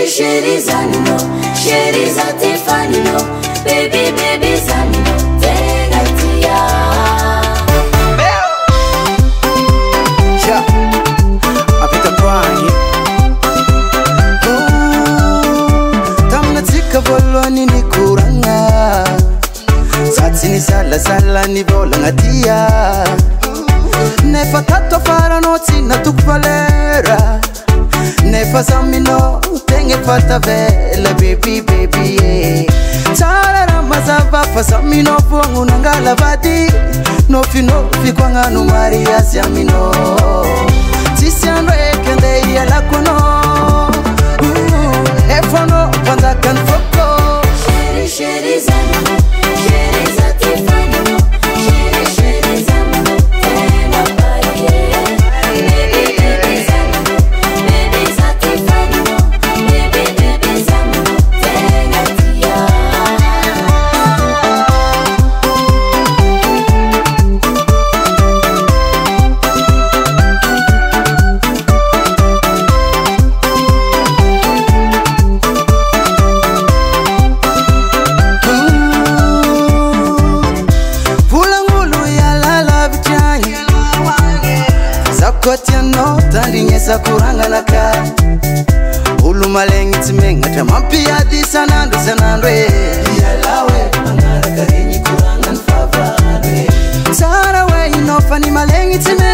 Chéri zanino, chéri zatifanino, baby baby zanino, tegatia. Yeah, apita kwani. Tamna tika voloni ni kuranga. Satsini sala sala ni volanga dia. Nefa tato fara noti na tukvalera. Nefa zamino tenge fata vela baby baby yeah. Tara ramazava fa zamino fuangu nangala vadi. No fi kwanga no Maria siamino. Tisian rekende ya la kono. Efono panda kan foko. Chéri chéri zanino, chéri zatifanino, chéri chéri zanino, tena paye. Baby baby zanino, baby zatifanino, baby baby zanino, tegatia. Kotia no tandinye sakuranga naka ulu malengi timenga tamampia di sanando sanandwe yalawe angara karinyi kuranga nfavane sara we inofani malengi timenga